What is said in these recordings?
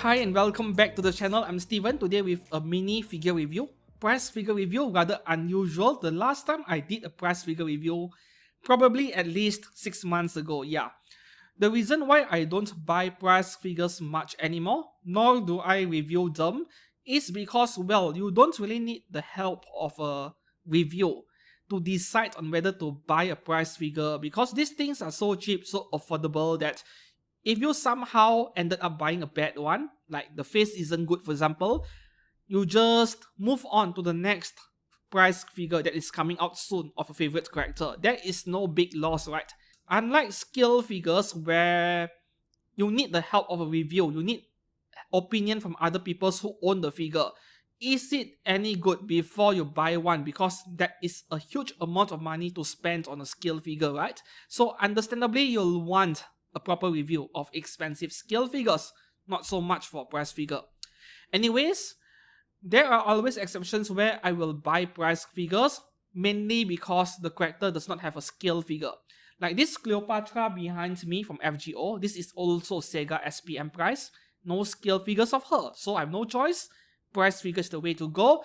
Hi and welcome back to the channel. I'm Steven, today with a mini figure review. Price figure review, rather unusual. The last time I did a price figure review, probably at least 6 months ago, yeah. The reason why I don't buy price figures much anymore, nor do I review them, is because, well, you don't really need the help of a review to decide on whether to buy a price figure, because these things are so cheap, so affordable that if you somehow ended up buying a bad one, like the face isn't good for example, you just move on to the next price figure that is coming out soon of a favorite character. There is no big loss, right? Unlike skill figures where you need the help of a review, you need opinion from other people who own the figure. Is it any good before you buy one? Because that is a huge amount of money to spend on a skill figure, right? So understandably, you'll want a proper review of expensive skill figures, not so much for a price figure. Anyways, there are always exceptions where I will buy price figures, mainly because the character does not have a skill figure. Like this Cleopatra behind me from FGO, this is also Sega SPM price. No skill figures of her, so I have no choice. Price figure is the way to go.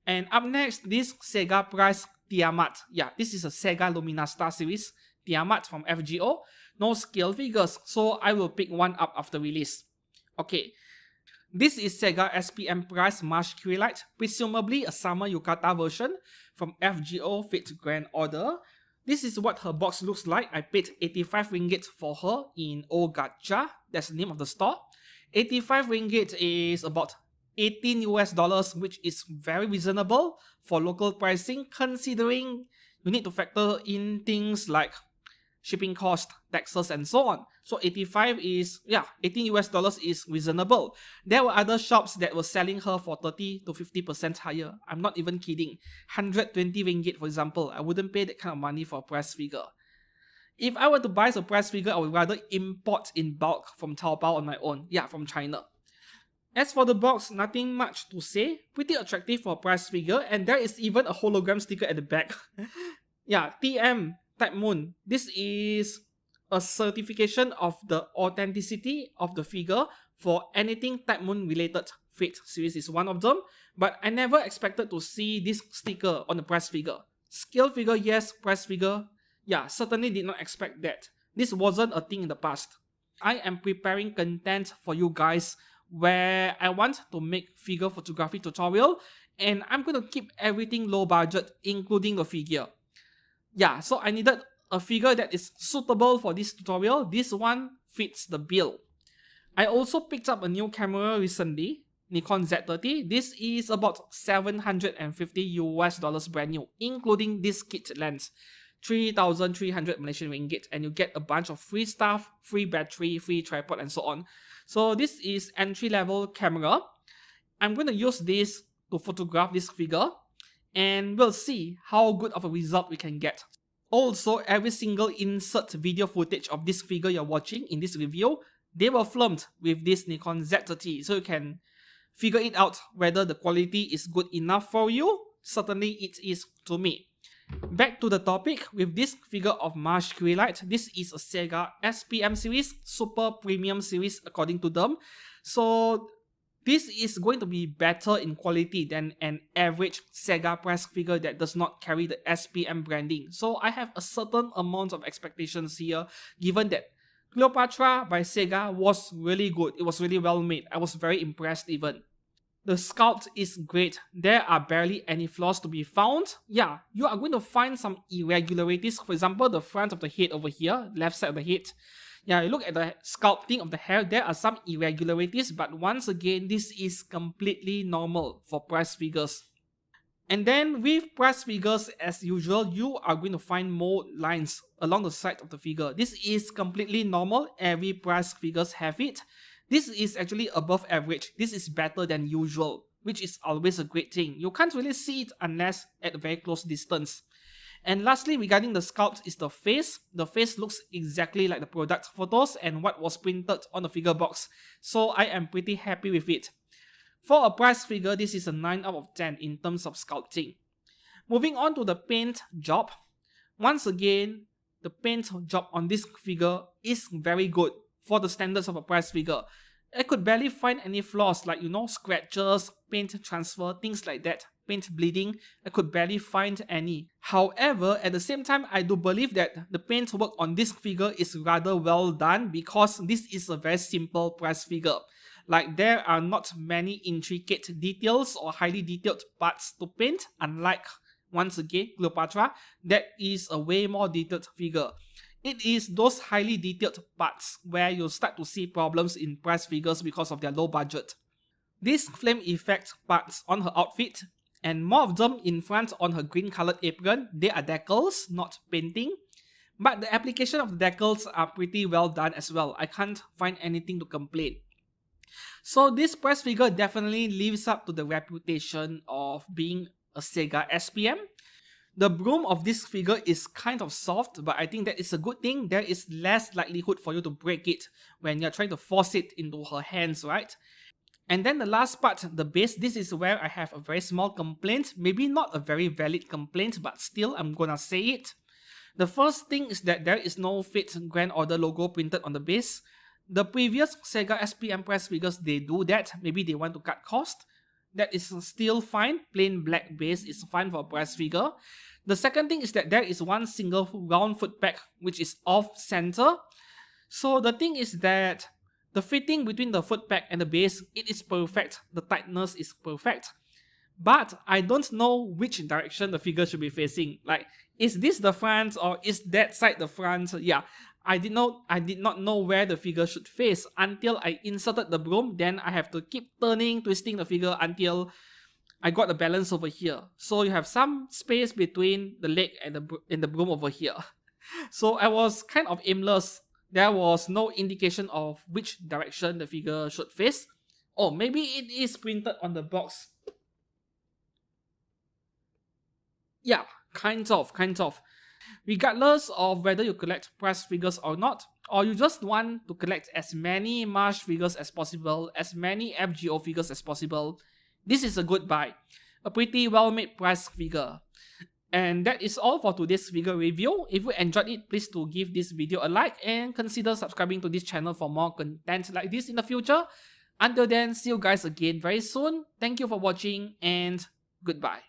And up next, this Sega price Tiamat. Yeah, this is a Sega Luminasta series. Tiamat from FGO. No skill figures, so I will pick one up after release. Okay, this is Sega SPM price Marsh Kyrielight, presumably a summer yukata version from FGO Fate Grand Order. This is what her box looks like. I paid 85 ringgit for her in Gacha. That's the name of the store. 85 ringgit is about 18 US dollars, which is very reasonable for local pricing, considering you need to factor in things like shipping cost, taxes, and so on. So 85 is, 18 US dollars is reasonable. There were other shops that were selling her for 30 to 50% higher. I'm not even kidding. 120 ringgit, for example. I wouldn't pay that kind of money for a price figure. If I were to buy a price figure, I would rather import in bulk from Taobao on my own. Yeah, from China. As for the box, nothing much to say. Pretty attractive for a price figure, and there is even a hologram sticker at the back. Yeah, TM Type Moon. This is a certification of the authenticity of the figure for anything Type Moon related. Fate series is one of them, but I never expected to see this sticker on the price figure. Scale figure, yes. Price figure, yeah, certainly did not expect that. This wasn't a thing in the past. I am preparing content for you guys where I want to make figure photography tutorial, and I'm going to keep everything low budget, including the figure. Yeah, so I needed a figure that is suitable for this tutorial. This one fits the bill. I also picked up a new camera recently, Nikon Z30. This is about 750 US dollars brand new, including this kit lens. 3,300 Malaysian ringgit, and you get a bunch of free stuff, free battery, free tripod, and so on. So this is entry-level camera. I'm going to use this to photograph this figure, and we'll see how good of a result we can get. Also, every single insert video footage of this figure you're watching in this review, they were filmed with this Nikon Z30, so you can figure it out whether the quality is good enough for you. Certainly it is to me. Back to the topic, with this figure of Marsh Kyrielight, this is a Sega SPM series, super premium series according to them. So this is going to be better in quality than an average Sega price figure that does not carry the SPM branding. So I have a certain amount of expectations here, given that Cleopatra by Sega was really good. It was really well made. I was very impressed even. The sculpt is great. There are barely any flaws to be found. Yeah, you are going to find some irregularities. For example, the front of the head over here, left side of the head. Yeah, you look at the sculpting of the hair, there are some irregularities, but once again, this is completely normal for price figures. And then with price figures, as usual, you are going to find more lines along the side of the figure. This is completely normal. Every price figures have it. This is actually above average. This is better than usual, which is always a great thing. You can't really see it unless at a very close distance. And lastly, regarding the sculpt is the face. The face looks exactly like the product photos and what was printed on the figure box. So I am pretty happy with it. For a price figure, this is a 9 out of 10 in terms of sculpting. Moving on to the paint job. Once again, the paint job on this figure is very good for the standards of a price figure. I could barely find any flaws like, scratches, paint transfer, things like that. Paint bleeding, I could barely find any. However, at the same time, I do believe that the paint work on this figure is rather well done because this is a very simple press figure. Like, there are not many intricate details or highly detailed parts to paint, unlike, once again, Cleopatra, that is a way more detailed figure. It is those highly detailed parts where you start to see problems in press figures because of their low budget. These flame effect parts on her outfit, and more of them in front on her green colored apron, they are decals, not painting. But the application of the decals are pretty well done as well. I can't find anything to complain. So this press figure definitely lives up to the reputation of being a Sega SPM. The broom of this figure is kind of soft, but I think that is a good thing. There is less likelihood for you to break it when you're trying to force it into her hands, right? And then the last part, the base, this is where I have a very small complaint. Maybe not a very valid complaint, but still I'm gonna say it. The first thing is that there is no Fate Grand Order logo printed on the base. The previous Sega SPM press figures, they do that. Maybe they want to cut cost. That is still fine. Plain black base is fine for a press figure. The second thing is that there is one single round foot peg which is off center. So the thing is that the fitting between the foot peg and the base, it is perfect. The tightness is perfect. But I don't know which direction the figure should be facing. Like, is this the front or is that side the front? Yeah, I did not know where the figure should face until I inserted the broom. Then I have to keep turning, twisting the figure until I got the balance over here. So you have some space between the leg and the broom over here. So I was kind of aimless. There was no indication of which direction the figure should face. Oh, maybe it is printed on the box. Yeah, kind of. Regardless of whether you collect press figures or not, or you just want to collect as many Marsh figures as possible, as many FGO figures as possible, this is a good buy. A pretty well made press figure. And that is all for today's figure review. If you enjoyed it, please do give this video a like and consider subscribing to this channel for more content like this in the future. Until then, see you guys again very soon. Thank you for watching and goodbye.